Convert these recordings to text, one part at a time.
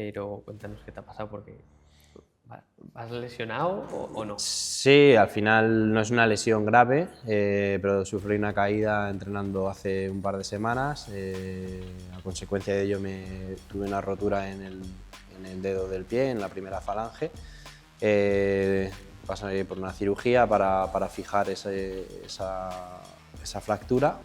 pero cuéntanos qué te ha pasado porque ¿vas lesionado o no? Sí, al final no es una lesión grave, pero sufrí una caída entrenando hace un par de semanas. A consecuencia de ello tuve una rotura en el dedo del pie, en la primera falange. Pasé por una cirugía para fijar esa fractura.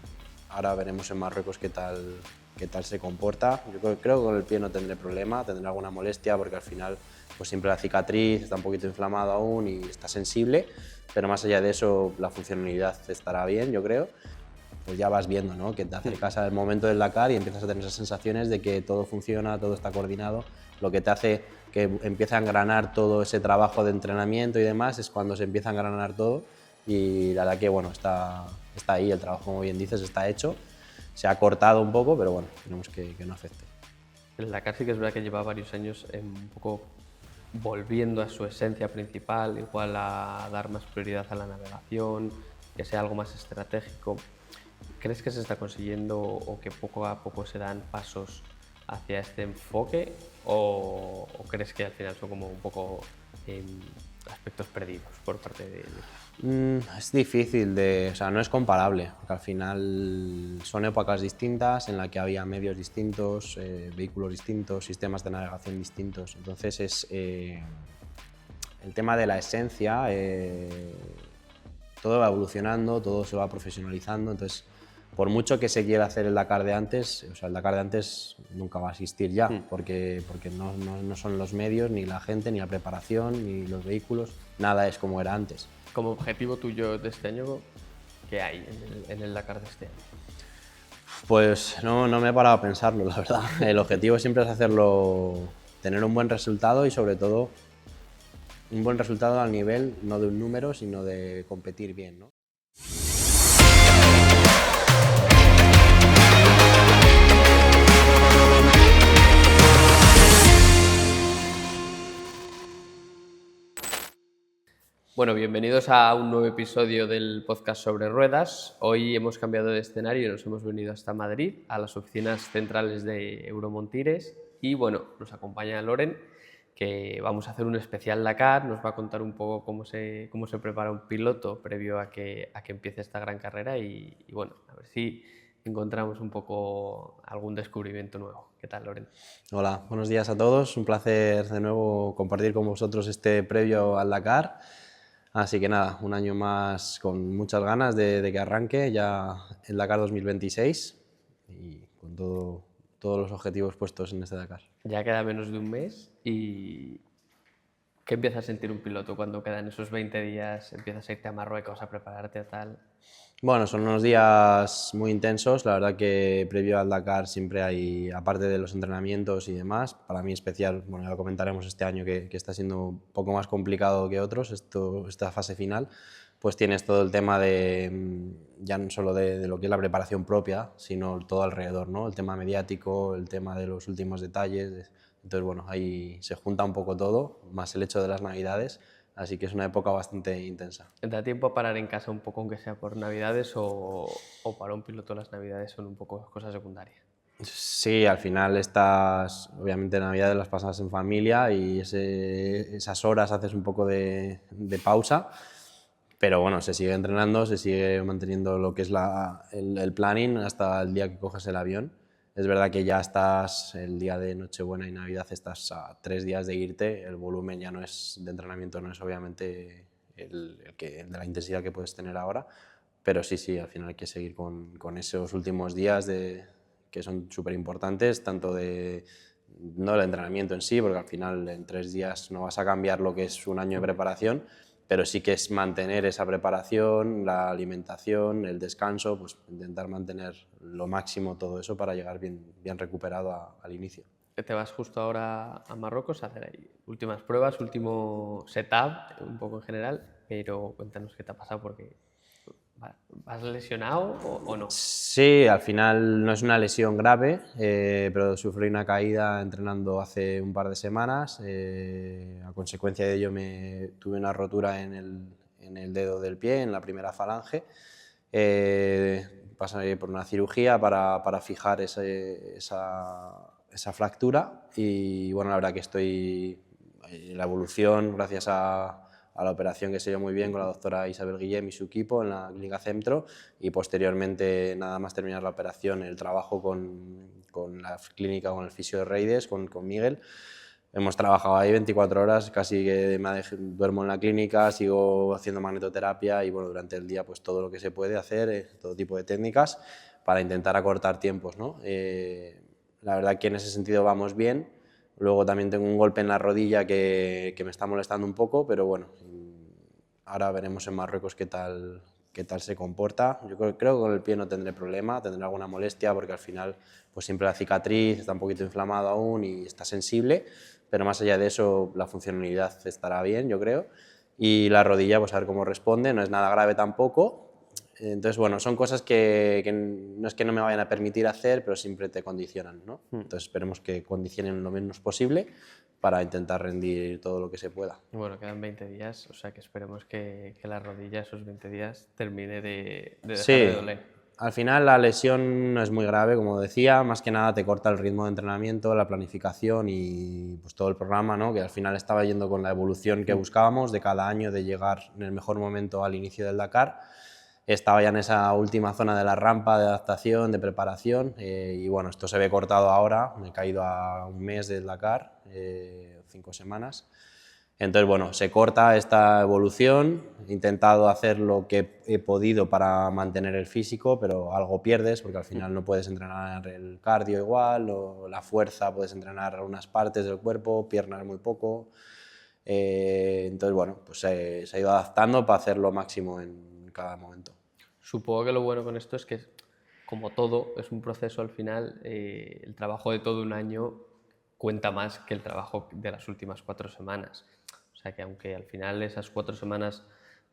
Ahora veremos en Marruecos qué tal se comporta. Yo creo que con el pie no tendré problema, tendré alguna molestia porque al final pues siempre la cicatriz está un poquito inflamada aún y está sensible, pero más allá de eso la funcionalidad estará bien, yo creo. Pues ya vas viendo, ¿no? Que te acercas al momento del Dakar y empiezas a tener esas sensaciones de que todo funciona, todo está coordinado. Lo que te hace que empiece a engranar todo ese trabajo de entrenamiento y demás es cuando se empieza a engranar todo, y la verdad que bueno, está ahí, el trabajo, como bien dices, está hecho. Se ha cortado un poco, pero bueno, esperemos que no afecte. El Dakar sí que es verdad que lleva varios años un poco volviendo a su esencia principal, igual a dar más prioridad a la navegación, que sea algo más estratégico. ¿Crees que se está consiguiendo o que poco a poco se dan pasos hacia este enfoque o crees que al final son como un poco aspectos perdidos por parte del equipo? Es difícil o sea, no es comparable, porque al final son épocas distintas en las que había medios distintos, vehículos distintos, sistemas de navegación distintos. Entonces el tema de la esencia, todo va evolucionando, todo se va profesionalizando. Entonces, por mucho que se quiera hacer el Dakar de antes, o sea, el Dakar de antes nunca va a existir ya, porque no son los medios, ni la gente, ni la preparación, ni los vehículos, nada es como era antes. Como objetivo tuyo de este año, ¿qué hay en el Dakar de este año? Pues no me he parado a pensarlo, la verdad. El objetivo siempre es tener un buen resultado y sobre todo un buen resultado al nivel, no de un número, sino de competir bien, ¿no? Bueno, bienvenidos a un nuevo episodio del podcast sobre ruedas. Hoy hemos cambiado de escenario y nos hemos venido hasta Madrid, a las oficinas centrales de Euromotires. Y bueno, nos acompaña Loren, que vamos a hacer un especial Dakar. Nos va a contar un poco cómo se prepara un piloto previo a que empiece esta gran carrera y bueno, a ver si encontramos un poco algún descubrimiento nuevo. ¿Qué tal, Loren? Hola, buenos días a todos. Un placer de nuevo compartir con vosotros este previo al Dakar. Así que nada, un año más con muchas ganas de que arranque ya el Dakar 2026 y con todos los objetivos puestos en este Dakar. Ya queda menos de un mes y ¿qué empieza a sentir un piloto cuando quedan esos 20 días? Empiezas a irte a Marruecos a prepararte a tal. Bueno, son unos días muy intensos. La verdad que previo al Dakar siempre hay, aparte de los entrenamientos y demás, para mí especial, bueno, ya lo comentaremos este año que está siendo un poco más complicado que otros, esta fase final, pues tienes todo el tema ya no solo de lo que es la preparación propia, sino todo alrededor, ¿no? El tema mediático, el tema de los últimos detalles. Entonces, bueno, ahí se junta un poco todo, más el hecho de las Navidades, así que es una época bastante intensa. ¿Te da tiempo a parar en casa un poco, aunque sea por Navidades, o para un piloto las Navidades son un poco cosas secundarias? Sí, al final obviamente Navidades las pasas en familia y esas horas haces un poco de pausa, pero bueno, se sigue entrenando, se sigue manteniendo lo que es el planning hasta el día que coges el avión. Es verdad que ya estás, el día de Nochebuena y Navidad estás a 3 días de irte, el volumen ya no es de entrenamiento, no es obviamente el de la intensidad que puedes tener ahora, pero sí, al final hay que seguir con esos últimos días que son súper importantes, no el entrenamiento en sí, porque al final en 3 días no vas a cambiar lo que es un año de preparación, pero sí que es mantener esa preparación, la alimentación, el descanso, pues intentar mantener lo máximo todo eso para llegar bien recuperado al inicio. Te vas justo ahora a Marruecos a hacer ahí últimas pruebas, último setup, un poco en general, pero cuéntanos qué te ha pasado porque ¿vas lesionado o no? Sí, al final no es una lesión grave, pero sufrí una caída entrenando hace un par de semanas. A consecuencia de ello tuve una rotura en el dedo del pie, en la primera falange. Pasé por una cirugía para fijar esa esa fractura y bueno, la verdad que estoy la evolución gracias a la operación que se dio muy bien con la doctora Isabel Guillem y su equipo en la Clínica Centro y posteriormente, nada más terminar la operación, el trabajo con la clínica, con el fisio de Reides, con Miguel. Hemos trabajado ahí 24 horas, casi que duermo en la clínica, sigo haciendo magnetoterapia y bueno, durante el día pues todo lo que se puede hacer, todo tipo de técnicas para intentar acortar tiempos, ¿no? La verdad que en ese sentido vamos bien. Luego también tengo un golpe en la rodilla que me está molestando un poco, pero bueno, ahora veremos en Marruecos qué tal se comporta. Yo creo que con el pie no tendré problema, tendré alguna molestia porque al final pues siempre la cicatriz está un poquito inflamada aún y está sensible, pero más allá de eso la funcionalidad estará bien, yo creo. Y la rodilla, pues a ver cómo responde, no es nada grave tampoco. Entonces, bueno, son cosas que no es que no me vayan a permitir hacer, pero siempre te condicionan, ¿no? Entonces esperemos que condicionen lo menos posible para intentar rendir todo lo que se pueda. Bueno, quedan 20 días, o sea que esperemos que la rodilla esos 20 días termine de dejar de doler. Al final la lesión no es muy grave, como decía, más que nada te corta el ritmo de entrenamiento, la planificación y pues todo el programa, ¿no? Que al final estaba yendo con la evolución que buscábamos de cada año, de llegar en el mejor momento al inicio del Dakar. Estaba ya en esa última zona de la rampa de adaptación, de preparación y bueno, esto se ve cortado ahora, me he caído a un mes del Dakar, 5 semanas. Entonces, bueno, se corta esta evolución, he intentado hacer lo que he podido para mantener el físico, pero algo pierdes porque al final no puedes entrenar el cardio igual, o la fuerza, puedes entrenar unas partes del cuerpo, piernas muy poco. Entonces, bueno, pues se ha ido adaptando para hacer lo máximo en cada momento. Supongo que lo bueno con esto es que, como todo, es un proceso al final, el trabajo de todo un año cuenta más que el trabajo de las últimas 4 semanas. O sea que aunque al final esas 4 semanas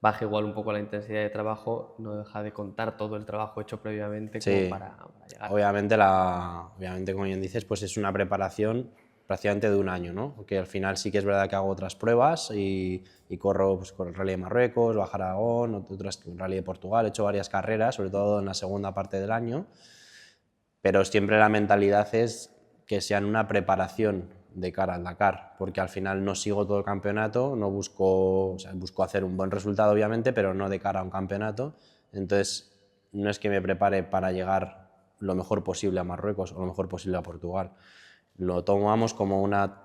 baje igual un poco la intensidad de trabajo, no deja de contar todo el trabajo hecho previamente como Sí, para llegar. obviamente, como bien dices, pues es una preparación prácticamente de un año, ¿no? Porque al final sí que es verdad que hago otras pruebas y corro pues, con el Rally de Marruecos, Baja Aragón, otras, el Rally de Portugal, he hecho varias carreras, sobre todo en la segunda parte del año, pero siempre la mentalidad es que sean una preparación de cara al Dakar, porque al final no sigo todo el campeonato, no busco, o sea, busco hacer un buen resultado obviamente, pero no de cara a un campeonato, entonces no es que me prepare para llegar lo mejor posible a Marruecos o lo mejor posible a Portugal, lo tomamos como una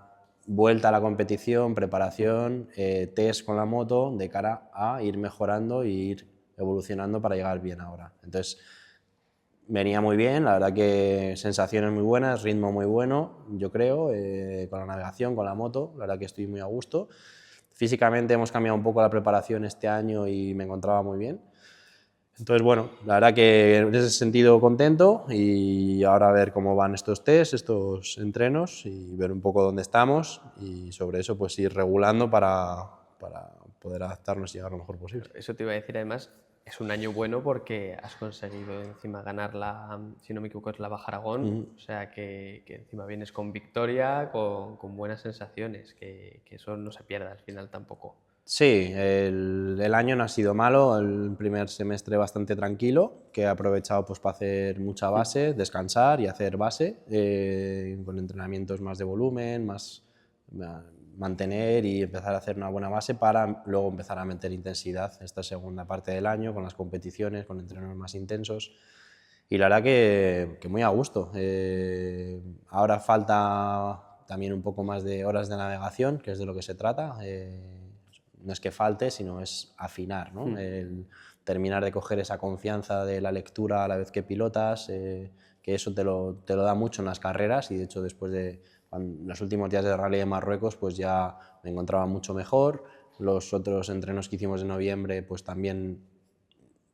vuelta a la competición, preparación, test con la moto de cara a ir mejorando e ir evolucionando para llegar bien ahora. Entonces, venía muy bien, la verdad que sensaciones muy buenas, ritmo muy bueno, yo creo, con la navegación, con la moto, la verdad que estoy muy a gusto. Físicamente hemos cambiado un poco la preparación este año y me encontraba muy bien. Entonces, bueno, la verdad que en ese sentido contento y ahora a ver cómo van estos test, estos entrenos y ver un poco dónde estamos y sobre eso pues ir regulando para poder adaptarnos y llegar lo mejor posible. Eso te iba a decir, además, es un año bueno porque has conseguido encima ganar la, si no me equivoco, es la Baja Aragón, o sea que encima vienes con victoria, con buenas sensaciones, que eso no se pierda al final tampoco. Sí, el año no ha sido malo, el primer semestre bastante tranquilo, que he aprovechado pues, para hacer mucha base, descansar y hacer base, con entrenamientos más de volumen, más mantener y empezar a hacer una buena base para luego empezar a meter intensidad esta segunda parte del año con las competiciones, con entrenos más intensos. Y la verdad que muy a gusto. Ahora falta también un poco más de horas de navegación, que es de lo que se trata. No es que falte, sino es afinar, ¿no? El terminar de coger esa confianza de la lectura a la vez que pilotas, que eso te lo da mucho en las carreras y de hecho después de los últimos días de Rally de Marruecos pues ya me encontraba mucho mejor. Los otros entrenos que hicimos en noviembre pues también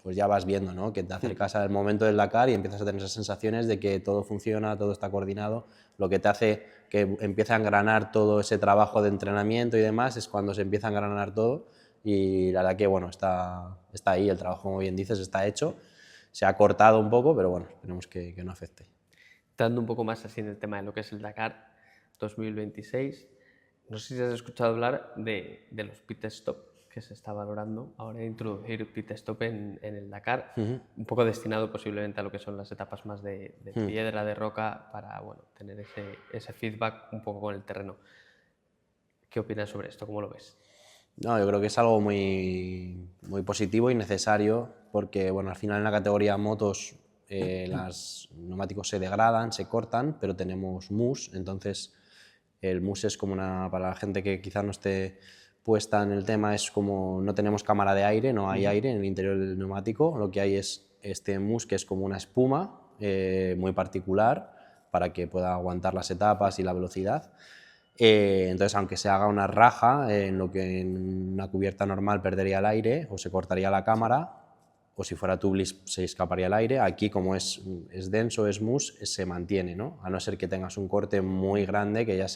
pues ya vas viendo, ¿no? Que te acercas al momento del Dakar y empiezas a tener esas sensaciones de que todo funciona, todo está coordinado. Lo que te hace que empiece a engranar todo ese trabajo de entrenamiento y demás es cuando se empieza a engranar todo y la verdad que bueno, está ahí, el trabajo, como bien dices, está hecho. Se ha cortado un poco, pero bueno, esperemos que no afecte. Dando un poco más así en el tema de lo que es el Dakar 2026, no sé si has escuchado hablar de los pit stop, que se está valorando ahora introducir pit stop en el Dakar, un poco destinado posiblemente a lo que son las etapas más de piedra, de roca, para bueno, tener ese feedback un poco con el terreno. ¿Qué opinas sobre esto? ¿Cómo lo ves? No, yo creo que es algo muy, muy positivo y necesario porque bueno, al final en la categoría motos los neumáticos se degradan, se cortan, pero tenemos mousse, entonces el mousse es como para la gente que quizás no esté puesta en el tema, es como no tenemos cámara de aire, no hay aire en el interior del neumático, lo que hay es este mousse que es como una espuma muy particular para que pueda aguantar las etapas y la velocidad. Entonces, aunque se haga una raja, en lo que en una cubierta normal perdería el aire o se cortaría la cámara, o si fuera tubeless se escaparía el aire, aquí como es denso, es mousse, se mantiene, ¿no? A no ser que tengas un corte muy grande, que ya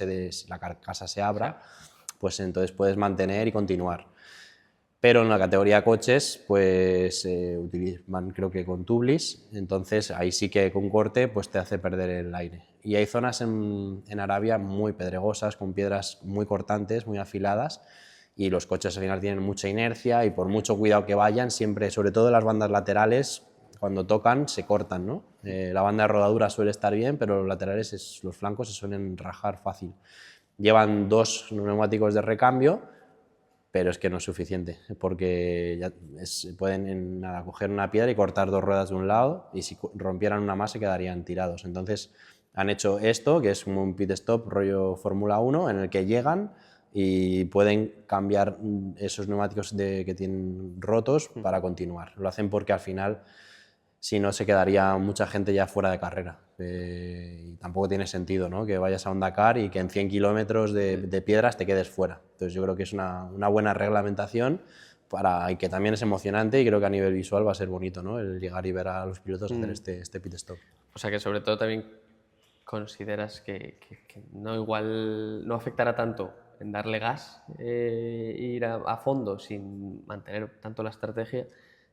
la carcasa se abra, pues entonces puedes mantener y continuar. Pero en la categoría coches, pues van creo que con tubeless, entonces ahí sí que con corte pues te hace perder el aire. Y hay zonas en Arabia muy pedregosas, con piedras muy cortantes, muy afiladas, y los coches al final tienen mucha inercia y por mucho cuidado que vayan, siempre, sobre todo en las bandas laterales, cuando tocan se cortan, ¿no? La banda de rodadura suele estar bien, pero los laterales, los flancos se suelen rajar fácil. Llevan 2 neumáticos de recambio, pero es que no es suficiente, porque ya pueden nada, coger una piedra y cortar 2 ruedas de un lado, y si rompieran una más se quedarían tirados. Entonces han hecho esto, que es como un pit stop rollo Fórmula 1, en el que llegan y pueden cambiar esos neumáticos que tienen rotos para continuar. Lo hacen porque al final, si no, se quedaría mucha gente ya fuera de carrera. Y tampoco tiene sentido, ¿no? Que vayas a un Dakar y que en 100 kilómetros de piedras te quedes fuera. Entonces yo creo que es una buena reglamentación y que también es emocionante, y creo que a nivel visual va a ser bonito, ¿no? El llegar y ver a los pilotos hacer este pit stop. O sea que sobre todo también consideras que no afectará tanto en darle gas, ir a fondo sin mantener tanto la estrategia,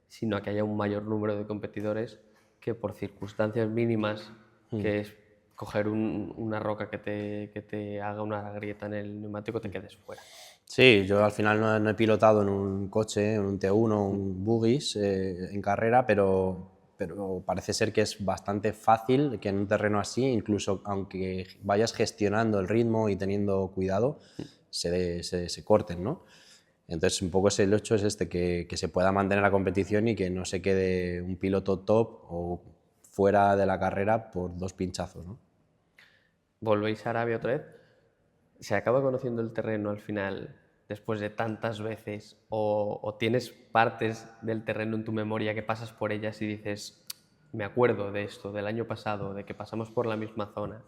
sino a que haya un mayor número de competidores que por circunstancias mínimas, que es coger una roca que te haga una grieta en el neumático, te quedes fuera. Sí, yo al final no he pilotado en un coche, en un T1, un Bugis en carrera, pero parece ser que es bastante fácil que en un terreno así, incluso aunque vayas gestionando el ritmo y teniendo cuidado, se corten, ¿no? Entonces, un poco el hecho es que se pueda mantener la competición y que no se quede un piloto top o fuera de la carrera por 2 pinchazos, ¿no? ¿Volvéis a Arabia otra vez? ¿Se acaba conociendo el terreno al final después de tantas veces? ¿O tienes partes del terreno en tu memoria que pasas por ellas y dices, me acuerdo de esto, del año pasado, de que pasamos por la misma zona?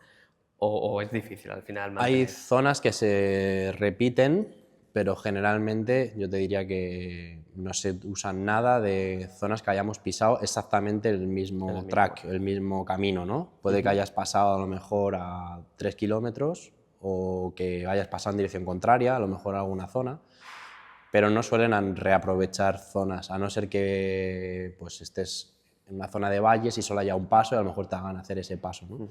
¿O es difícil al final Hay mantener? zonas que se repiten, pero generalmente yo te diría que no se usa nada de zonas que hayamos pisado exactamente el mismo track, el mismo camino, ¿no? Puede que hayas pasado a lo mejor a 3 kilómetros o que hayas pasado en dirección contraria, a lo mejor a alguna zona, pero no suelen reaprovechar zonas, a no ser que pues, estés en una zona de valles y solo haya un paso y a lo mejor te hagan hacer ese paso, ¿no?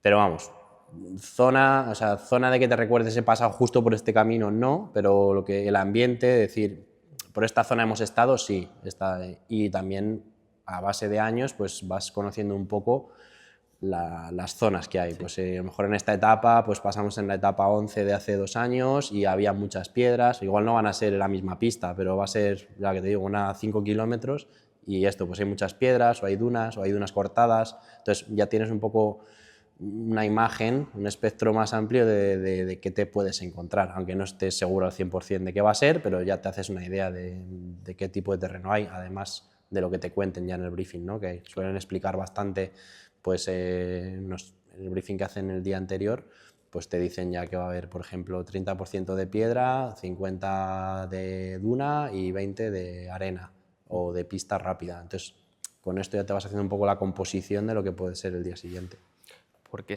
Pero vamos, zona de que te recuerdes ese pasado justo por este camino, no, pero el ambiente, decir, por esta zona hemos estado, sí, y también a base de años pues vas conociendo un poco las zonas que hay. Sí. Pues a lo mejor en esta etapa pues pasamos en la etapa 11 de hace 2 años y había muchas piedras, igual no van a ser la misma pista, pero va a ser, la que te digo, una 5 kilómetros, y pues hay muchas piedras o hay dunas cortadas, entonces ya tienes un poco una imagen, un espectro más amplio de qué te puedes encontrar, aunque no estés seguro al 100% de qué va a ser, pero ya te haces una idea de qué tipo de terreno hay, además de lo que te cuenten ya en el briefing, ¿no? Que suelen explicar bastante, pues en el briefing que hacen el día anterior, pues te dicen ya que va a haber, por ejemplo, 30% de piedra, 50% de duna y 20% de arena o de pista rápida. Entonces, con esto ya te vas haciendo un poco la composición de lo que puede ser el día siguiente. Porque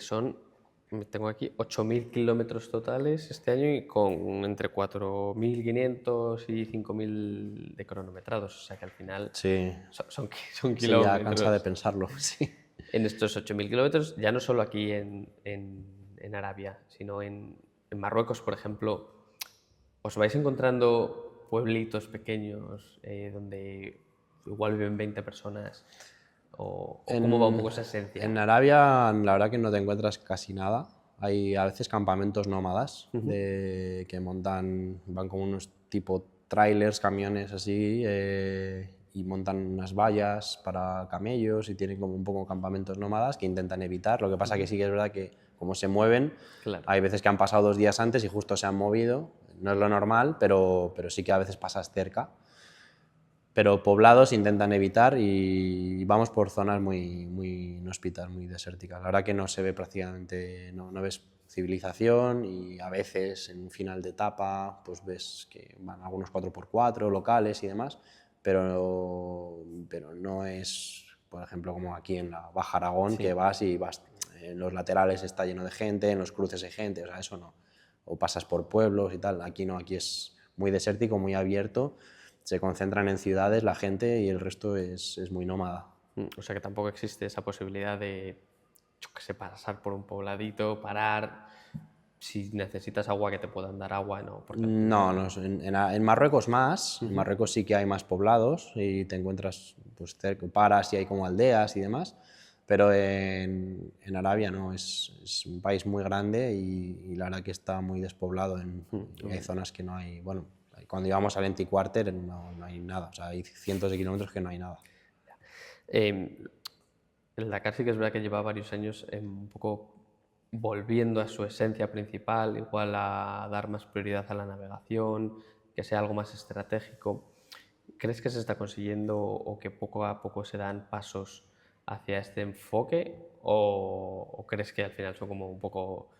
tengo aquí 8.000 kilómetros totales este año y con entre 4.500 y 5.000 de cronometrados, o sea que al final sí. son kilómetros. Sí, ya cansa de pensarlo, sí. En estos 8.000 kilómetros, ya no solo aquí en Arabia, sino en Marruecos, por ejemplo, ¿os vais encontrando pueblitos pequeños donde igual viven 20 personas? ¿O cómo va un poco esa esencia? En Arabia, la verdad que no te encuentras casi nada. Hay a veces campamentos nómadas que van como unos tipo trailers, camiones así, y montan unas vallas para camellos y tienen como un poco campamentos nómadas que intentan evitar. Lo que pasa que sí que es verdad que como se mueven, Claro. hay veces que han pasado 2 días antes y justo se han movido. No es lo normal, pero sí que a veces pasas cerca. Pero poblados intentan evitar y vamos por zonas muy inhóspitas, muy desérticas. La verdad que no se ve prácticamente, no ves civilización y a veces en un final de etapa pues ves que van algunos 4x4 locales y demás, pero no es, por ejemplo, como aquí en la Baja Aragón, que vas y en los laterales está lleno de gente, en los cruces hay gente, o sea, eso no. O pasas por pueblos y tal, aquí no, aquí es muy desértico, muy abierto. Se concentran en ciudades la gente y el resto es muy nómada. O sea que tampoco existe esa posibilidad de, yo qué sé, pasar por un pobladito, parar, si necesitas agua que te puedan dar agua, ¿no? Porque al final... No, en Marruecos más, en Marruecos sí que hay más poblados y te encuentras pues, cerca, paras y hay como aldeas y demás, pero en Arabia no, es un país muy grande y la verdad que está muy despoblado, y hay zonas que no hay, bueno, cuando íbamos a Lenti Quarter no hay nada, o sea, hay cientos de kilómetros que no hay nada. El Dakar sí que es verdad que lleva varios años un poco volviendo a su esencia principal, igual a dar más prioridad a la navegación, que sea algo más estratégico. ¿Crees que se está consiguiendo o que poco a poco se dan pasos hacia este enfoque o crees que al final son como un poco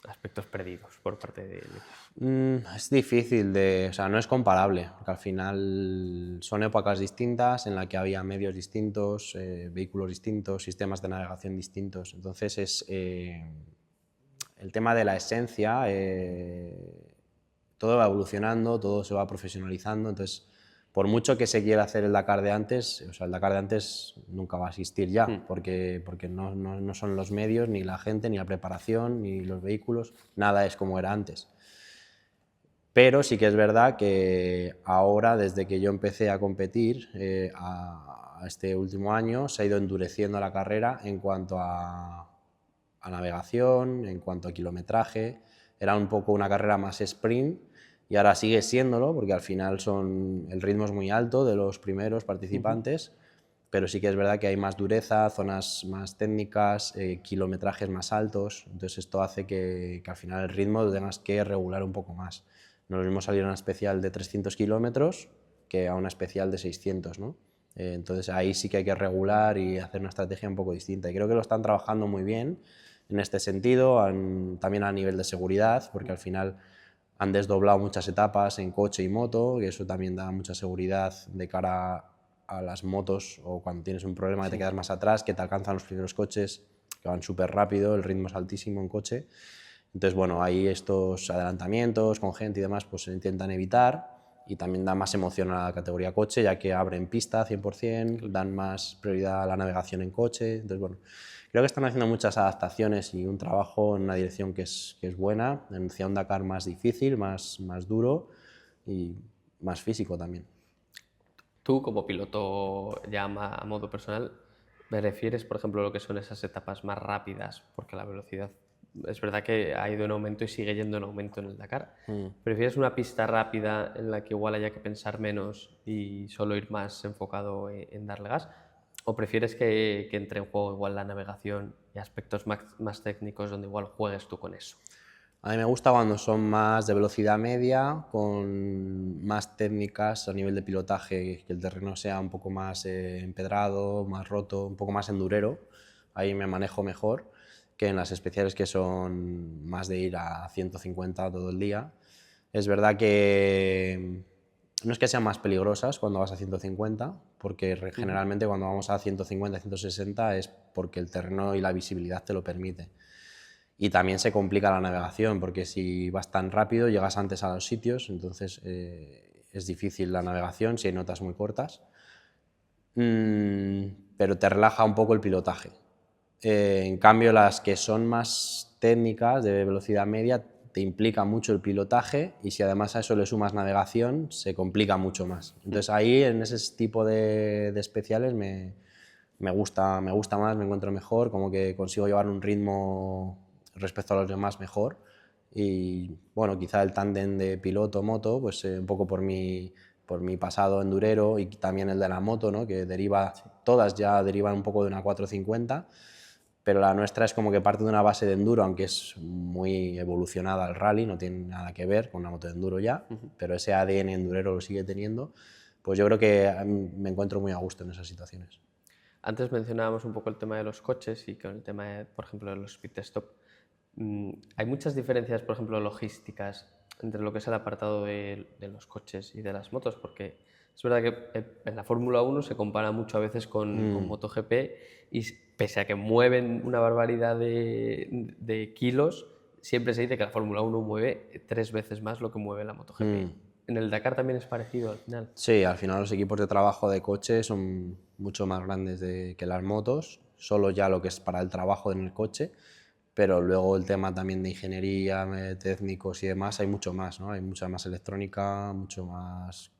aspectos perdidos por parte del equipo? Es difícil o sea, no es comparable, porque al final son épocas distintas en las que había medios distintos, vehículos distintos, sistemas de navegación distintos. Entonces el tema de la esencia, todo va evolucionando, todo se va profesionalizando, entonces por mucho que se quiera hacer el Dakar de antes, o sea, el Dakar de antes nunca va a existir ya, porque no son los medios, ni la gente, ni la preparación, ni los vehículos, nada es como era antes. Pero sí que es verdad que ahora, desde que yo empecé a competir, a este último año, se ha ido endureciendo la carrera en cuanto a navegación, en cuanto a kilometraje. Era un poco una carrera más sprint y ahora sigue siéndolo, porque al final el ritmo es muy alto de los primeros participantes, pero sí que es verdad que hay más dureza, zonas más técnicas, kilometrajes más altos, entonces esto hace que al final el ritmo lo tengas que regular un poco más. No es lo mismo salir a una especial de 300 kilómetros que a una especial de 600, ¿no? Entonces ahí sí que hay que regular y hacer una estrategia un poco distinta. Y creo que lo están trabajando muy bien en este sentido, también a nivel de seguridad, porque al final han desdoblado muchas etapas en coche y moto, y eso también da mucha seguridad de cara a las motos o cuando tienes un problema que te quedas más atrás, que te alcanzan los primeros coches, que van súper rápido, el ritmo es altísimo en coche. Entonces, bueno, ahí estos adelantamientos con gente y demás pues se intentan evitar y también da más emoción a la categoría coche, ya que abren pista 100%, dan más prioridad a la navegación en coche. Entonces, bueno, creo que están haciendo muchas adaptaciones y un trabajo en una dirección que es buena, hacia un Dakar más difícil, más duro y más físico también. Tú, como piloto ya a modo personal, ¿me refieres, por ejemplo, a lo que son esas etapas más rápidas? Porque la velocidad es verdad que ha ido en aumento y sigue yendo en aumento en el Dakar. ¿Prefieres una pista rápida en la que igual haya que pensar menos y solo ir más enfocado en darle gas? ¿O prefieres que entre en juego igual la navegación y aspectos más técnicos donde igual juegues tú con eso? A mí me gusta cuando son más de velocidad media, con más técnicas a nivel de pilotaje, que el terreno sea un poco más empedrado, más roto, un poco más endurero. Ahí me manejo mejor que en las especiales que son más de ir a 150 todo el día. Es verdad que no es que sean más peligrosas cuando vas a 150, porque generalmente cuando vamos a 150, 160 es porque el terreno y la visibilidad te lo permite. Y también se complica la navegación, porque si vas tan rápido llegas antes a los sitios, entonces es difícil la navegación si hay notas muy cortas. Pero te relaja un poco el pilotaje. En cambio, las que son más técnicas, de velocidad media, te implica mucho el pilotaje y si además a eso le sumas navegación, se complica mucho más. Entonces ahí, en ese tipo de especiales, me gusta más, me encuentro mejor, como que consigo llevar un ritmo respecto a los demás mejor. Y bueno, quizá el tándem de piloto-moto, pues un poco por mi pasado endurero y también el de la moto, ¿no? Que todas ya derivan un poco de una 450, pero la nuestra es como que parte de una base de enduro, aunque es muy evolucionada al rally, no tiene nada que ver con una moto de enduro ya, pero ese ADN endurero lo sigue teniendo. Pues yo creo que me encuentro muy a gusto en esas situaciones. Antes mencionábamos un poco el tema de los coches y con el tema, por ejemplo, de los pit stop. Hay muchas diferencias, por ejemplo, logísticas entre lo que es el apartado de los coches y de las motos, porque es verdad que en la Fórmula 1 se compara mucho a veces con MotoGP y pese a que mueven una barbaridad de kilos, siempre se dice que la Fórmula 1 mueve 3 veces más lo que mueve la MotoGP. ¿En el Dakar también es parecido al final? Sí, al final los equipos de trabajo de coche son mucho más grandes que las motos, solo ya lo que es para el trabajo en el coche, pero luego el tema también de ingeniería, técnicos y demás, hay mucho más, ¿no? Hay mucha más electrónica, mucho más...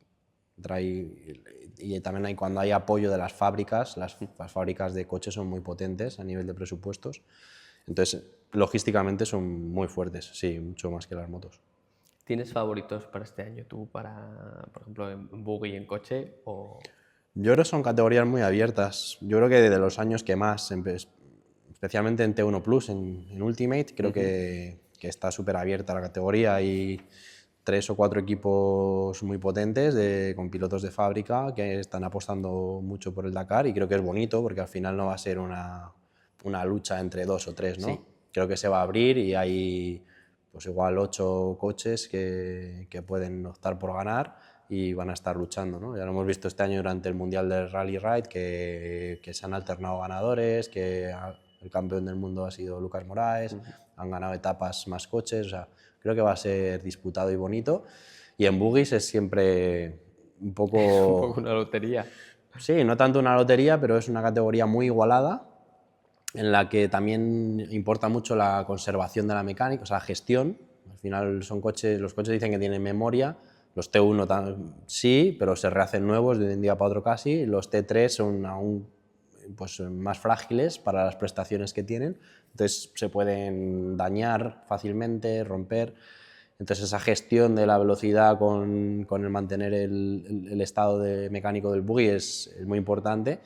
Y también cuando hay apoyo de las fábricas, las fábricas de coches son muy potentes a nivel de presupuestos, entonces logísticamente son muy fuertes, sí, mucho más que las motos. ¿Tienes favoritos para este año tú, por ejemplo, en buggy y en coche? Yo creo que son categorías muy abiertas. Yo creo que de los años que más, especialmente en T1 Plus, en Ultimate, creo que está súper abierta la categoría. Hay 3 o 4 equipos muy potentes con pilotos de fábrica que están apostando mucho por el Dakar y creo que es bonito porque al final no va a ser una lucha entre 2 o 3, ¿no? Sí. Creo que se va a abrir y hay pues igual 8 coches que pueden optar por ganar y van a estar luchando, ¿no? Ya lo hemos visto este año durante el Mundial del Rally Ride que se han alternado ganadores, que el campeón del mundo ha sido Lucas Moraes, han ganado etapas más coches, o sea, creo que va a ser disputado y bonito. Y en buggies es siempre un poco... Es un poco una lotería. Sí, no tanto una lotería, pero es una categoría muy igualada en la que también importa mucho la conservación de la mecánica, o sea, gestión. Al final los coches dicen que tienen memoria, los T1 sí, pero se rehacen nuevos de un día para otro casi, los T3 son aún pues, más frágiles para las prestaciones que tienen, entonces se pueden dañar fácilmente, romper. Entonces esa gestión de la velocidad con el mantener el estado mecánico del buggy es muy importante.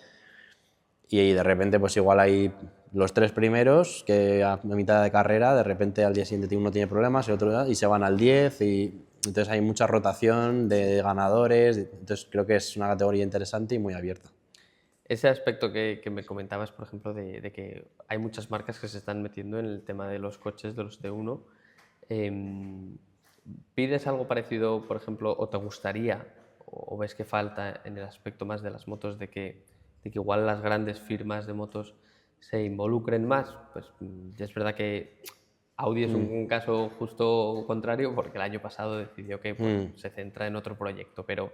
Y de repente pues igual hay los 3 primeros que a mitad de carrera de repente al día siguiente uno tiene problemas, el otro y se van al 10 y entonces hay mucha rotación de ganadores, entonces creo que es una categoría interesante y muy abierta. Ese aspecto que me comentabas, por ejemplo, de que hay muchas marcas que se están metiendo en el tema de los coches, de los T1, ¿pides algo parecido, por ejemplo, o te gustaría, o ves que falta en el aspecto más de las motos, de que igual las grandes firmas de motos se involucren más? Pues ya es verdad que Audi es un caso justo contrario, porque el año pasado decidió que pues, se centra en otro proyecto, pero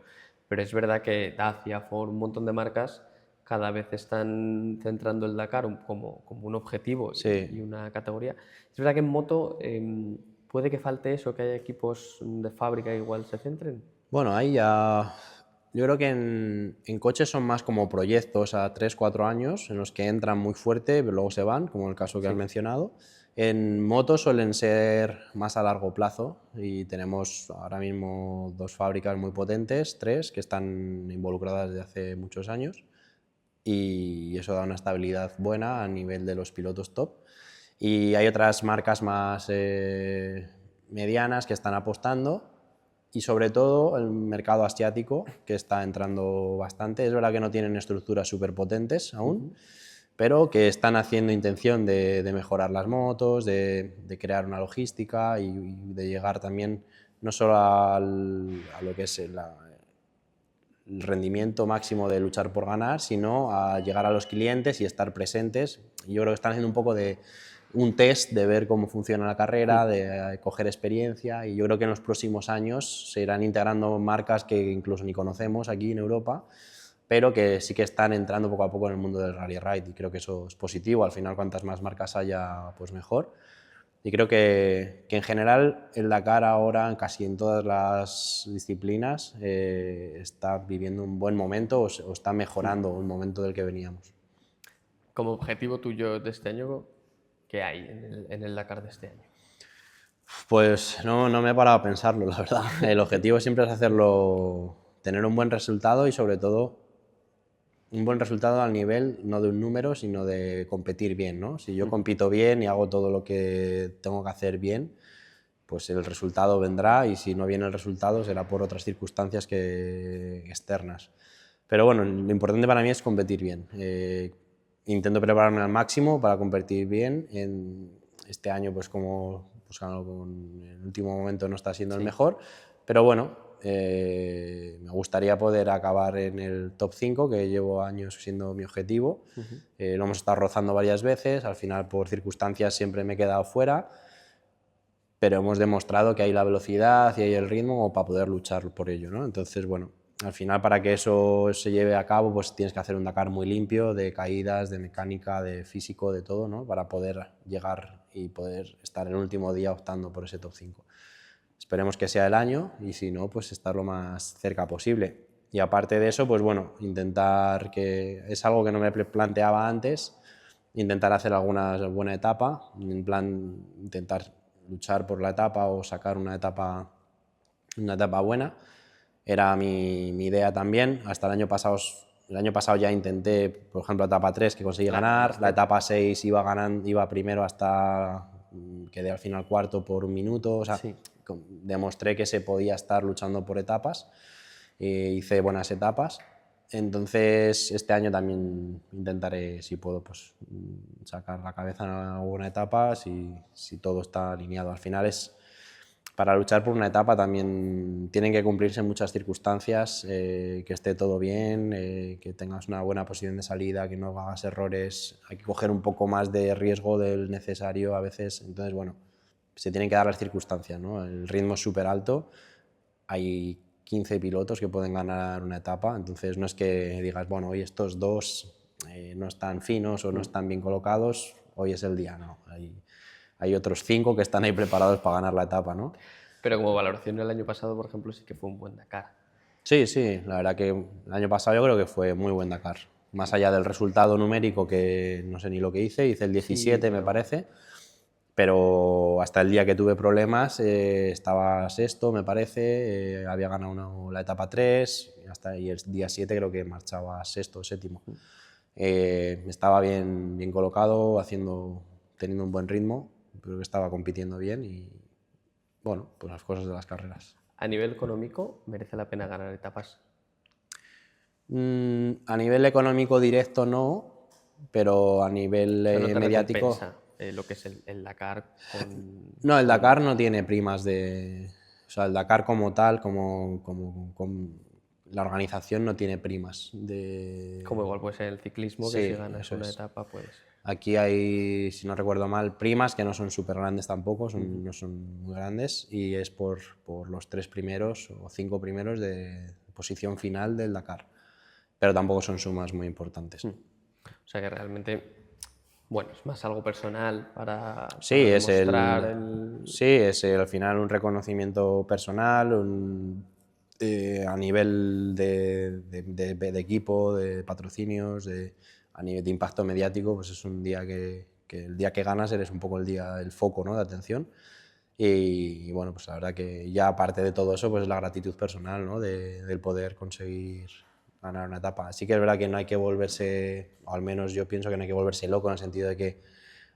es verdad que Dacia, Ford, un montón de marcas cada vez están centrando el Dakar como un objetivo Sí. y una categoría. Es verdad que en moto puede que falte eso, que haya equipos de fábrica que igual se centren. Bueno, ahí ya... Yo creo que en coches son más como proyectos a 3-4 años en los que entran muy fuerte pero luego se van, como el caso que has mencionado. En motos suelen ser más a largo plazo y tenemos ahora mismo 2 fábricas muy potentes, 3, que están involucradas desde hace muchos años y eso da una estabilidad buena a nivel de los pilotos top. Y hay otras marcas más medianas que están apostando y sobre todo el mercado asiático que está entrando bastante. Es verdad que no tienen estructuras súper potentes aún, pero que están haciendo intención de mejorar las motos, de crear una logística y de llegar también no solo a lo que es el rendimiento máximo de luchar por ganar, sino a llegar a los clientes y estar presentes. Y yo creo que están haciendo un poco de un test de ver cómo funciona la carrera, de coger experiencia y yo creo que en los próximos años se irán integrando marcas que incluso ni conocemos aquí en Europa, pero que sí que están entrando poco a poco en el mundo del Rally Ride y creo que eso es positivo. Al final, cuantas más marcas haya, pues mejor. Y creo que en general el Dakar ahora, casi en todas las disciplinas, está viviendo un buen momento o está mejorando un momento del que veníamos. Como objetivo tuyo de este año, ¿qué hay en el Dakar de este año? Pues no me he parado a pensarlo, la verdad. El objetivo siempre es hacerlo, tener un buen resultado y sobre todo un buen resultado al nivel no de un número, sino de competir bien, ¿no? Si yo compito bien y hago todo lo que tengo que hacer bien, pues el resultado vendrá, y si no viene el resultado será por otras circunstancias externas. Pero bueno, lo importante para mí es competir bien. Intento prepararme al máximo para competir bien. Este año, pues como pues, en el último momento no está siendo el mejor, pero bueno, me gustaría poder acabar en el top 5, que llevo años siendo mi objetivo. Lo hemos estado rozando varias veces, al final por circunstancias siempre me he quedado fuera, pero hemos demostrado que hay la velocidad y hay el ritmo como para poder luchar por ello, ¿no? Entonces, bueno, al final para que eso se lleve a cabo, pues tienes que hacer un Dakar muy limpio, de caídas, de mecánica, de físico, de todo, ¿no? Para poder llegar y poder estar el último día optando por ese top 5. Esperemos que sea el año, y si no, pues estar lo más cerca posible. Y aparte de eso, pues bueno, intentar, que es algo que no me planteaba antes, intentar hacer alguna buena etapa, en plan intentar luchar por la etapa o sacar una etapa buena. Era mi idea también. Hasta el año pasado ya intenté, por ejemplo, etapa 3 que conseguí ganar, la etapa 6 iba primero hasta quedé al final cuarto por 1 minuto, o sea, demostré que se podía estar luchando por etapas, hice buenas etapas. Entonces este año también intentaré, si puedo, pues sacar la cabeza en alguna etapa, si todo está alineado. Al final para luchar por una etapa también tienen que cumplirse muchas circunstancias, que esté todo bien, que tengas una buena posición de salida, que no hagas errores, hay que coger un poco más de riesgo del necesario a veces. Entonces, bueno, se tienen que dar las circunstancias, ¿no? El ritmo es súper alto, hay 15 pilotos que pueden ganar una etapa, entonces no es que digas, bueno, hoy estos dos no están finos o no están bien colocados, hoy es el día, no. Hay otros 5 que están ahí preparados para ganar la etapa, ¿no? Pero como valoración el año pasado, por ejemplo, sí que fue un buen Dakar. Sí, la verdad que el año pasado yo creo que fue muy buen Dakar. Más allá del resultado numérico, que no sé ni lo que hice el 17 me parece, pero hasta el día que tuve problemas estaba sexto, me parece, había ganado la etapa 3, y el día 7 creo que marchaba sexto o séptimo. Estaba bien colocado, teniendo un buen ritmo, creo que estaba compitiendo bien y, bueno, pues las cosas de las carreras. ¿A nivel económico merece la pena ganar etapas? A nivel económico directo no, pero a nivel ¿No te mediático... recompensa lo que es el Dakar con...? No, el Dakar no tiene primas o sea, el Dakar como tal, la organización no tiene primas Como igual puede ser el ciclismo, que Sí, si ganas eso una es. etapa, pues... Aquí hay, si no recuerdo mal, primas que no son súper grandes tampoco, no son muy grandes, y es por los 3 primeros o 5 primeros de posición final del Dakar, pero tampoco son sumas muy importantes. O sea que realmente, bueno, es más algo personal para Sí, demostrar al final un reconocimiento personal, a nivel de equipo, de patrocinios, a nivel de impacto mediático, pues es un día que el día que ganas eres un poco el foco, ¿no?, de atención. Y bueno, pues la verdad que ya aparte de todo eso, pues es la gratitud personal, ¿no?, del poder conseguir ganar una etapa. Sí que es verdad que no hay que volverse, o al menos yo pienso que no hay que volverse loco, en el sentido de que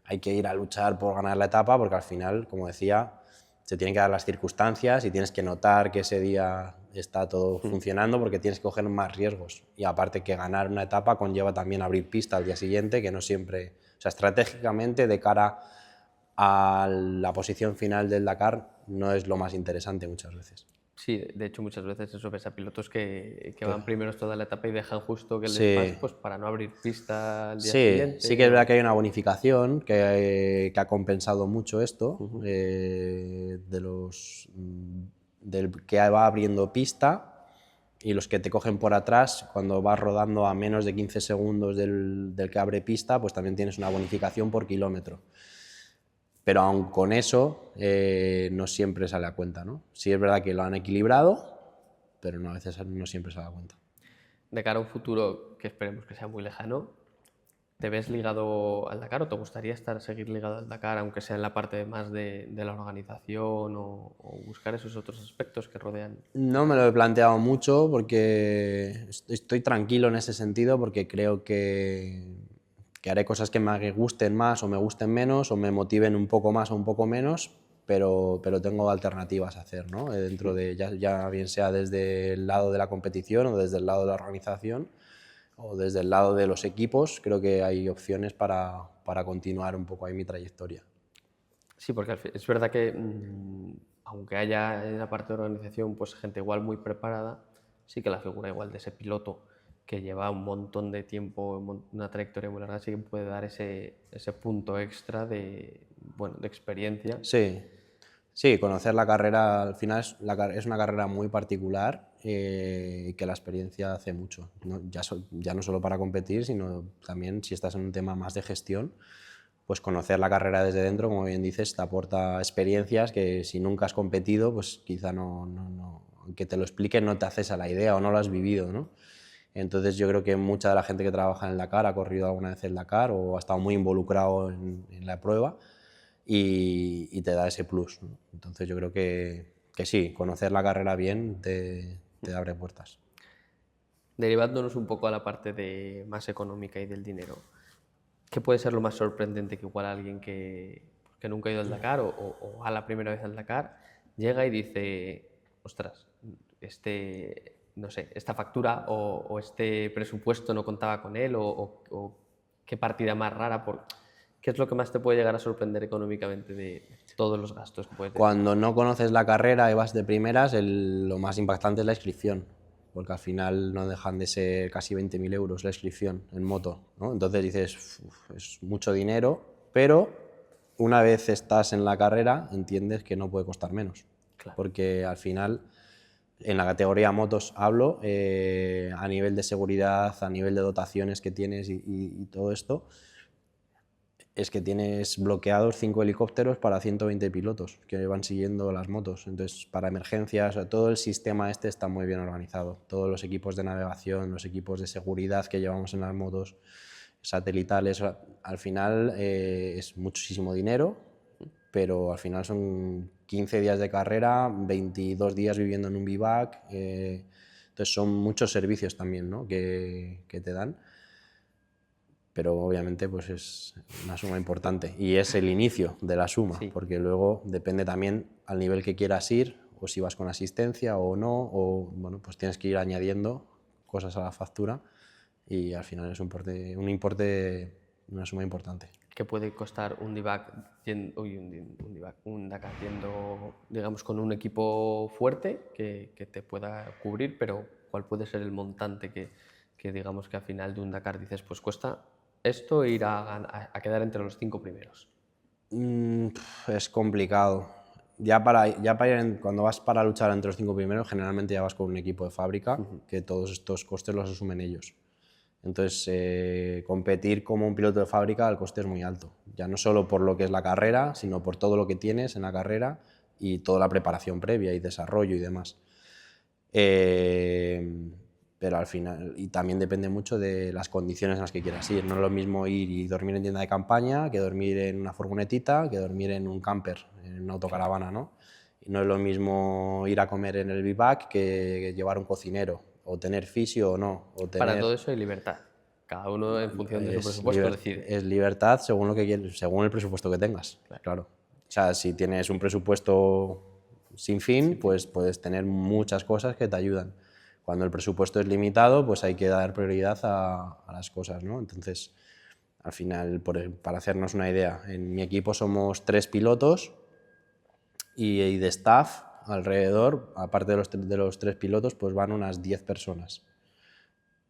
hay que ir a luchar por ganar la etapa, porque al final, como decía, se tienen que dar las circunstancias y tienes que notar que ese día está todo funcionando, porque tienes que coger más riesgos. Y aparte que ganar una etapa conlleva también abrir pista al día siguiente, que no siempre... O sea, estratégicamente, de cara a la posición final del Dakar, no es lo más interesante muchas veces. Sí, de hecho muchas veces eso ves a pilotos que van primeros toda la etapa y dejan justo que les Sí. pase, pues para no abrir pista al día siguiente. Sí que es verdad que hay una bonificación que ha compensado mucho esto, del que va abriendo pista, y los que te cogen por atrás, cuando vas rodando a menos de 15 segundos del que abre pista, pues también tienes una bonificación por kilómetro. pero aun con eso no siempre sale a cuenta, ¿no? Sí es verdad que lo han equilibrado, pero no, a veces no siempre sale a cuenta. De cara a un futuro que esperemos que sea muy lejano, ¿te ves ligado al Dakar o te gustaría seguir ligado al Dakar, aunque sea en la parte más de la organización o buscar esos otros aspectos que rodean? No me lo he planteado mucho porque estoy tranquilo en ese sentido, porque creo que haré cosas que me gusten más o me gusten menos, o me motiven un poco más o un poco menos, pero tengo alternativas a hacer, ¿no? Dentro de, ya bien sea desde el lado de la competición o desde el lado de la organización o desde el lado de los equipos, creo que hay opciones para continuar un poco ahí mi trayectoria. Sí, porque es verdad que aunque haya en la parte de organización pues gente igual muy preparada, sí que la figura igual de ese piloto que lleva un montón de tiempo, una trayectoria muy larga, sí que puede dar ese punto extra de, bueno, de experiencia. Sí, sí, conocer la carrera al final es una carrera muy particular y que la experiencia hace mucho, ¿no? Ya no solo para competir, sino también si estás en un tema más de gestión, pues conocer la carrera desde dentro, como bien dices, te aporta experiencias que si nunca has competido, pues quizá aunque te lo expliquen no te haces a la idea o no lo has vivido, ¿no? Entonces yo creo que mucha de la gente que trabaja en el Dakar ha corrido alguna vez el Dakar o ha estado muy involucrado en la prueba y te da ese plus, ¿no? Entonces yo creo que sí, conocer la carrera bien te abre puertas. Derivándonos un poco a la parte más económica y del dinero, ¿qué puede ser lo más sorprendente que igual alguien que nunca ha ido al Dakar o a la primera vez al Dakar llega y dice, ostras, no sé, esta factura o este presupuesto no contaba con él o qué partida más rara, ¿qué es lo que más te puede llegar a sorprender económicamente de todos los gastos que puedes tener? Cuando no conoces la carrera y vas de primeras, lo más impactante es la inscripción, porque al final no dejan de ser casi 20.000 euros la inscripción en moto, ¿no? Entonces dices, "Uf, es mucho dinero", pero una vez estás en la carrera entiendes que no puede costar menos, Claro. porque al final, en la categoría motos hablo, a nivel de seguridad, a nivel de dotaciones que tienes y todo esto, es que tienes bloqueados 5 helicópteros para 120 pilotos que van siguiendo las motos. Entonces, para emergencias, todo el sistema este está muy bien organizado. Todos los equipos de navegación, los equipos de seguridad que llevamos en las motos, satelitales, al final es muchísimo dinero, pero al final son 15 días de carrera, 22 días viviendo en un bivac, entonces son muchos servicios también, ¿no? que te dan. Pero obviamente pues es una suma importante y es el inicio de la suma, Sí. porque luego depende también al nivel que quieras ir, o si vas con asistencia o no, o bueno, pues tienes que ir añadiendo cosas a la factura y al final es una suma importante. ¿Qué puede costar un un Dakar yendo, digamos, con un equipo fuerte que te pueda cubrir, pero cuál puede ser el montante que digamos que al final de un Dakar dices, pues cuesta esto ir a quedar entre los 5 primeros? Es complicado. Cuando vas para luchar entre los 5 primeros, generalmente ya vas con un equipo de fábrica, que todos estos costes los asumen ellos. Entonces, competir como un piloto de fábrica, el coste es muy alto. Ya no solo por lo que es la carrera, sino por todo lo que tienes en la carrera y toda la preparación previa y desarrollo y demás. Pero al final, y también depende mucho de las condiciones en las que quieras ir. No es lo mismo ir y dormir en tienda de campaña que dormir en una furgonetita, que dormir en un camper, en una autocaravana, ¿no? Y no es lo mismo ir a comer en el bivac que llevar un cocinero, o tener fisio o no. Para todo eso hay libertad. Cada uno en función de su presupuesto decide. Es libertad según lo que quieres, según el presupuesto que tengas, claro. O sea, si tienes un presupuesto sin fin, pues puedes tener muchas cosas que te ayudan. Cuando el presupuesto es limitado, pues hay que dar prioridad a las cosas, ¿no? Entonces, al final, para hacernos una idea, en mi equipo somos 3 pilotos y de staff alrededor, aparte de los 3 pilotos, pues van unas 10 personas.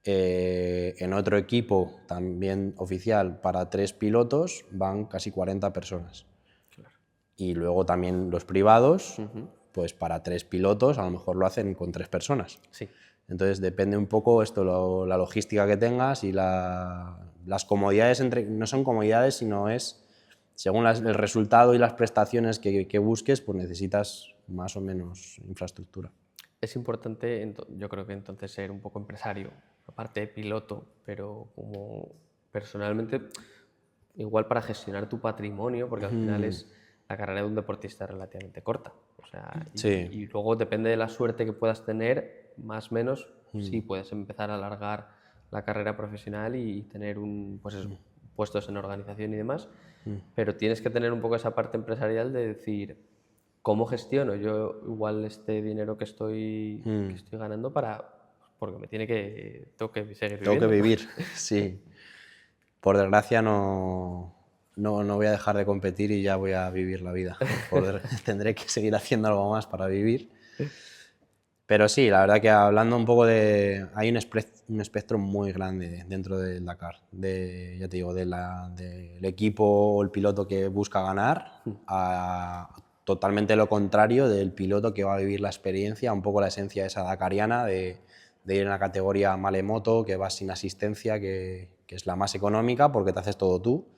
En otro equipo, también oficial, para 3 pilotos, van casi 40 personas. Claro. Y luego también los privados, pues para 3 pilotos, a lo mejor lo hacen con 3 personas. Sí. Entonces depende un poco la logística que tengas y las comodidades, no son comodidades, sino es según el resultado y las prestaciones que busques, pues necesitas más o menos infraestructura. Es importante, yo creo que entonces ser un poco empresario, aparte de piloto, pero como personalmente, igual para gestionar tu patrimonio, porque al final es la carrera de un deportista es relativamente corta. O sea, Sí. y luego depende de la suerte que puedas tener, más o menos, sí puedes empezar a alargar la carrera profesional y tener pues puestos en organización y demás, pero tienes que tener un poco esa parte empresarial de decir, ¿cómo gestiono yo igual este dinero que estoy ganando porque tengo que seguir Tengo que viviendo? vivir, sí. Por desgracia no voy a dejar de competir y ya voy a vivir la vida. Tendré que seguir haciendo algo más para vivir. Pero sí, la verdad que hablando un poco hay un espectro muy grande dentro del Dakar, ya te digo, del equipo o el piloto que busca ganar, a totalmente lo contrario del piloto que va a vivir la experiencia, un poco la esencia esa dakariana de ir en la categoría Malemoto, que vas sin asistencia, que es la más económica porque te haces todo tú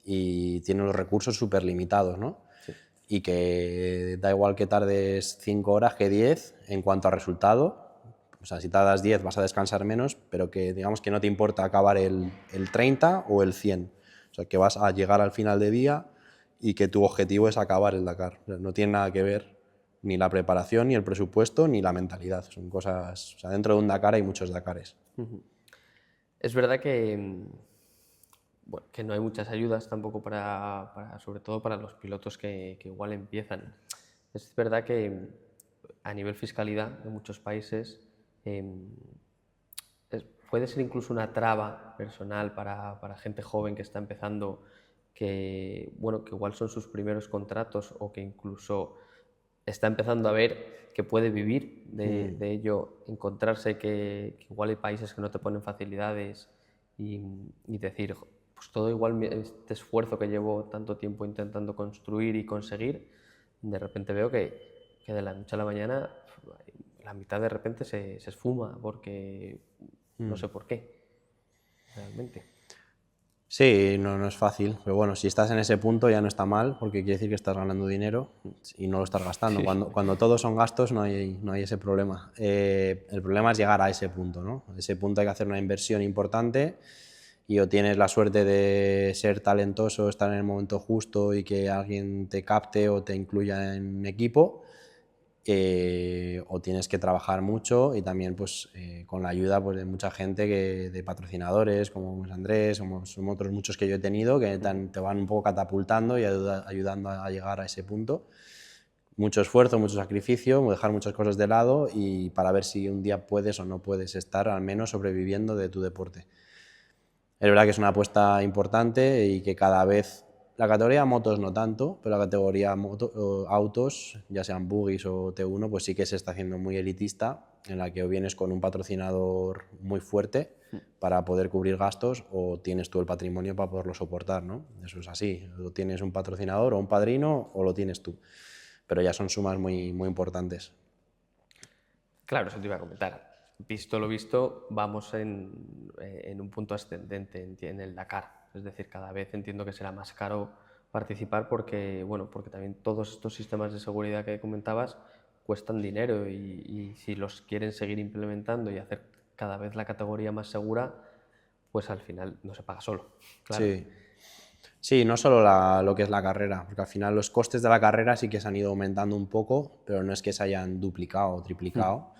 y tiene los recursos súper limitados, ¿no? Sí. Y que da igual que tardes 5 horas que 10 en cuanto a resultado. O sea, si tardas 10 vas a descansar menos, pero que digamos que no te importa acabar el 30 o el 100. O sea, que vas a llegar al final de día y que tu objetivo es acabar el Dakar. O sea, no tiene nada que ver ni la preparación, ni el presupuesto, ni la mentalidad. Son cosas... O sea, dentro de un Dakar hay muchos Dakares. Es verdad que, bueno, que no hay muchas ayudas tampoco sobre todo para los pilotos que igual empiezan. Es verdad que a nivel fiscalidad de muchos países puede ser incluso una traba personal para gente joven que está empezando, bueno, que igual son sus primeros contratos o que incluso está empezando a ver que puede vivir de ello, encontrarse que igual hay países que no te ponen facilidades y decir, pues todo igual este esfuerzo que llevo tanto tiempo intentando construir y conseguir, de repente veo que de la noche a la mañana la mitad de repente se esfuma porque no sé por qué, realmente. Sí, no es fácil, pero bueno, si estás en ese punto ya no está mal, porque quiere decir que estás ganando dinero y no lo estás gastando. Sí. Cuando todos son gastos no hay ese problema. El problema es llegar a ese punto, ¿no? A ese punto hay que hacer una inversión importante y o tienes la suerte de ser talentoso, estar en el momento justo y que alguien te capte o te incluya en equipo, o tienes que trabajar mucho y también pues, con la ayuda pues, de mucha gente, de patrocinadores como Andrés, son otros muchos que yo he tenido que te van un poco catapultando y ayudando a llegar a ese punto. Mucho esfuerzo, mucho sacrificio, dejar muchas cosas de lado y para ver si un día puedes o no puedes estar al menos sobreviviendo de tu deporte. Es verdad que es una apuesta importante y que cada vez la categoría motos no tanto, pero la categoría autos, ya sean buggies o T1, pues sí que se está haciendo muy elitista, en la que o vienes con un patrocinador muy fuerte para poder cubrir gastos o tienes tú el patrimonio para poderlo soportar, ¿no? Eso es así, o tienes un patrocinador o un padrino o lo tienes tú, pero ya son sumas muy, muy importantes. Claro, eso te iba a comentar. Visto lo visto, vamos en un punto ascendente en el Dakar. Es decir, cada vez entiendo que será más caro participar porque también todos estos sistemas de seguridad que comentabas cuestan dinero y si los quieren seguir implementando y hacer cada vez la categoría más segura, pues al final no se paga solo. Claro. Sí. Sí, no solo lo que es la carrera, porque al final los costes de la carrera sí que se han ido aumentando un poco, pero no es que se hayan duplicado o triplicado,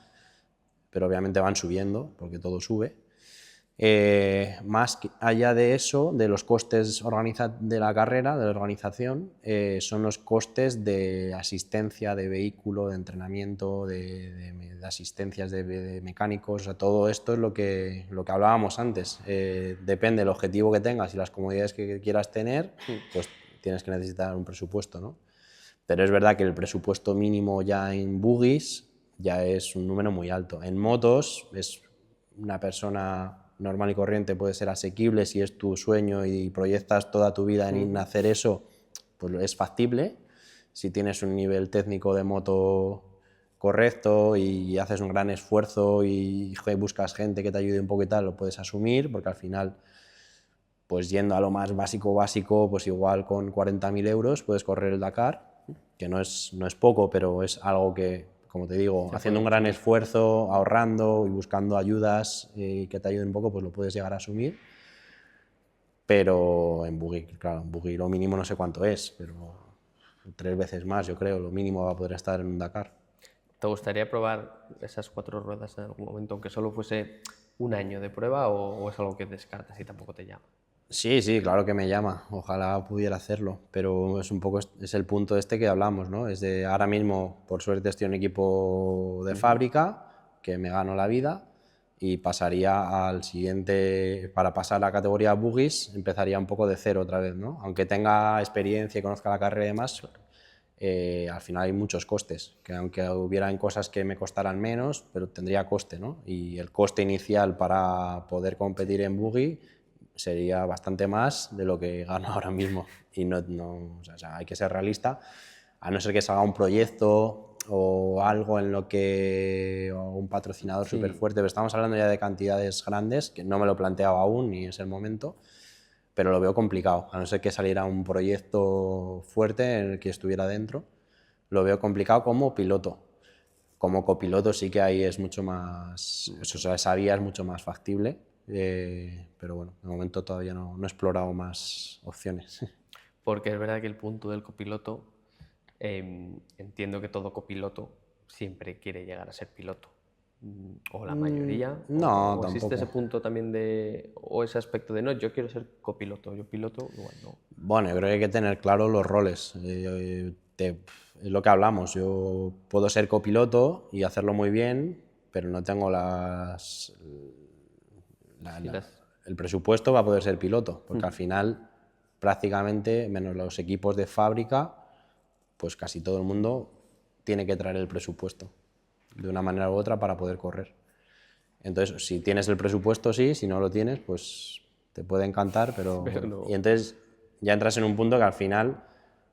pero obviamente van subiendo, porque todo sube. Más allá de eso, de los costes de la carrera, de la organización, son los costes de asistencia de vehículo, de entrenamiento, de asistencias de mecánicos. O sea, todo esto es lo que hablábamos antes. Depende del objetivo que tengas y las comodidades que quieras tener, pues tienes que necesitar un presupuesto, ¿no? Pero es verdad que el presupuesto mínimo ya en buggies ya es un número muy alto. En motos es una persona normal y corriente, puede ser asequible si es tu sueño y proyectas toda tu vida en hacer eso, pues es factible. Si tienes un nivel técnico de moto correcto y haces un gran esfuerzo y buscas gente que te ayude un poco y tal, lo puedes asumir, porque al final pues yendo a lo más básico, pues igual con 40.000 euros puedes correr el Dakar, que no es poco, pero es algo que, como te digo, haciendo un gran esfuerzo, ahorrando y buscando ayudas que te ayuden un poco, pues lo puedes llegar a asumir. Pero en buggy, claro, en buggy lo mínimo no sé cuánto es, pero 3 veces más, yo creo, lo mínimo va a poder estar en un Dakar. ¿Te gustaría probar esas 4 ruedas en algún momento, aunque solo fuese un año de prueba, o es algo que descartas y tampoco te llama? Sí, sí, claro que me llama, ojalá pudiera hacerlo, pero es un poco es el punto este que hablamos, ¿no? Es de ahora mismo, por suerte estoy en un equipo de fábrica, que me gano la vida, y pasaría al siguiente, para pasar a la categoría buggies, empezaría un poco de cero otra vez, ¿no? Aunque tenga experiencia y conozca la carrera y demás, al final hay muchos costes, que aunque hubieran cosas que me costaran menos, pero tendría coste, ¿no? Y el coste inicial para poder competir en buggy sería bastante más de lo que gano ahora mismo. Y o sea, hay que ser realista, a no ser que salga un proyecto o algo en lo que o un patrocinador súper fuerte, pero estamos hablando ya de cantidades grandes, que no me lo planteaba aún ni es el momento, pero lo veo complicado, a no ser que saliera un proyecto fuerte en el que estuviera dentro, lo veo complicado como piloto. Como copiloto sí que ahí es mucho más, o sea, esa vía es mucho más factible, pero bueno, de momento todavía no he explorado más opciones. Porque es verdad que el punto del copiloto, entiendo que todo copiloto siempre quiere llegar a ser piloto, o la mayoría, No, o existe ese tampoco. punto también o ese aspecto de no, yo quiero ser copiloto, yo piloto, igual no. Bueno, yo creo que hay que tener claro los roles. Es lo que hablamos. Yo puedo ser copiloto y hacerlo muy bien, pero no tengo Sí, el presupuesto para poder ser piloto, porque al final prácticamente, menos los equipos de fábrica, pues casi todo el mundo tiene que traer el presupuesto de una manera u otra para poder correr. Entonces, si tienes el presupuesto, sí, si no lo tienes, pues te puede encantar, pero pero... no. Y entonces ya entras en un punto que al final,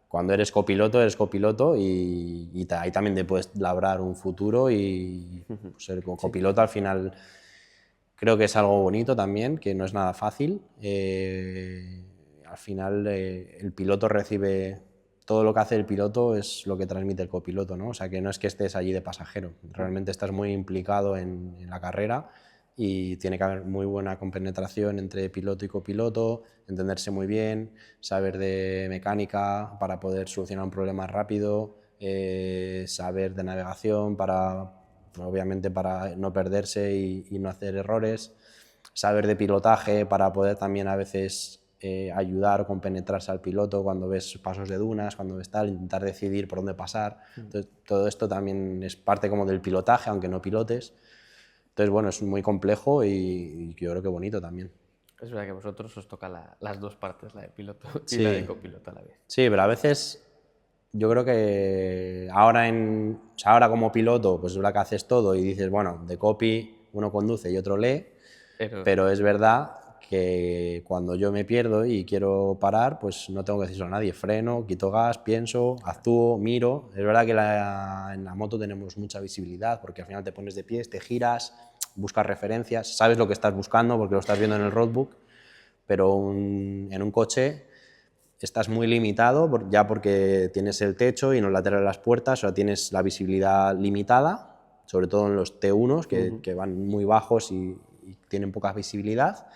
cuando eres copiloto y ahí también te puedes labrar un futuro y pues, ser copiloto al final creo que es algo bonito también, que no es nada fácil. Al final el piloto recibe todo lo que hace el piloto es lo que transmite el copiloto, ¿no? O sea, que no es que estés allí de pasajero, realmente estás muy implicado en la carrera y tiene que haber muy buena compenetración entre piloto y copiloto, entenderse muy bien, saber de mecánica para poder solucionar un problema rápido, saber de navegación para, obviamente, para no perderse y no hacer errores, saber de pilotaje para poder también a veces ayudar o compenetrarse al piloto cuando ves pasos de dunas, cuando ves tal, intentar decidir por dónde pasar. Entonces, todo esto también es parte como del pilotaje, aunque no pilotes. Entonces, bueno, es muy complejo y yo creo que bonito también. Es verdad que a vosotros os toca las dos partes, la de piloto y la de Sí, copiloto a la vez. sí, pero a veces yo creo que ahora, o sea, ahora como piloto, pues es verdad que haces todo y dices, bueno, de copy uno conduce y otro lee, pero es verdad que cuando yo me pierdo y quiero parar, pues no tengo que decirlo a nadie, freno, quito gas, pienso, actúo, miro. Es verdad que en la moto tenemos mucha visibilidad porque al final te pones de pies, te giras, buscas referencias, sabes lo que estás buscando porque lo estás viendo en el roadbook, pero en un coche estás muy limitado ya porque tienes el techo y en los laterales las puertas, o sea, tienes la visibilidad limitada, sobre todo en los T1s que van muy bajos y tienen poca visibilidad.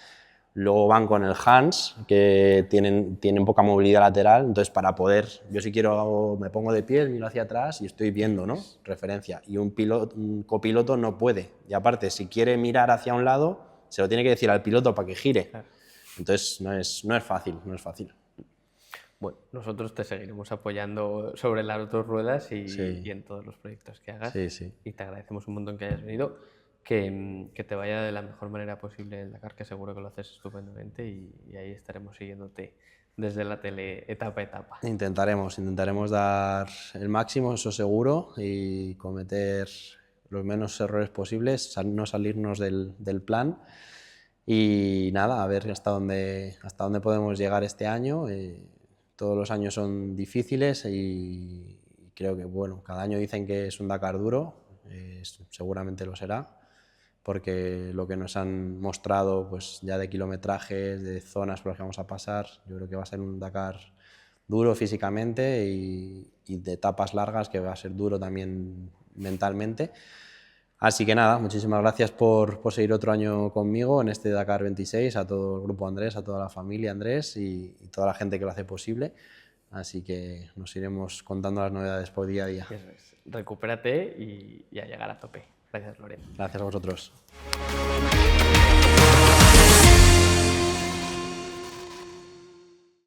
Luego van con el Hans, que tienen poca movilidad lateral, entonces para poder, yo si quiero me pongo de pie, miro hacia atrás y estoy viendo, ¿no? Referencia. Y un copiloto no puede. Y aparte, si quiere mirar hacia un lado, se lo tiene que decir al piloto para que gire. Claro. Entonces no es fácil, no es fácil. Bueno, nosotros te seguiremos apoyando sobre las dos ruedas Sí, y en todos los proyectos que hagas. sí, sí. Y te agradecemos un montón que hayas venido. Que te vaya de la mejor manera posible el Dakar, que seguro que lo haces estupendamente y ahí estaremos siguiéndote desde la tele etapa a etapa. Intentaremos dar el máximo, eso seguro, y cometer los menos errores posibles, no salirnos del plan. Y nada, a ver hasta dónde podemos llegar este año. Todos los años son difíciles y creo que, bueno, cada año dicen que es un Dakar duro, seguramente lo será, porque lo que nos han mostrado pues ya de kilometrajes, de zonas por las que vamos a pasar, yo creo que va a ser un Dakar duro físicamente y de etapas largas, que va a ser duro también mentalmente. Así que nada, muchísimas gracias por seguir otro año conmigo en este Dakar 26, a todo el grupo Andrés, a toda la familia Andrés y toda la gente que lo hace posible. Así que nos iremos contando las novedades por día a día. Eso es. Recupérate y a llegar a tope. Gracias, Loren. Gracias a vosotros.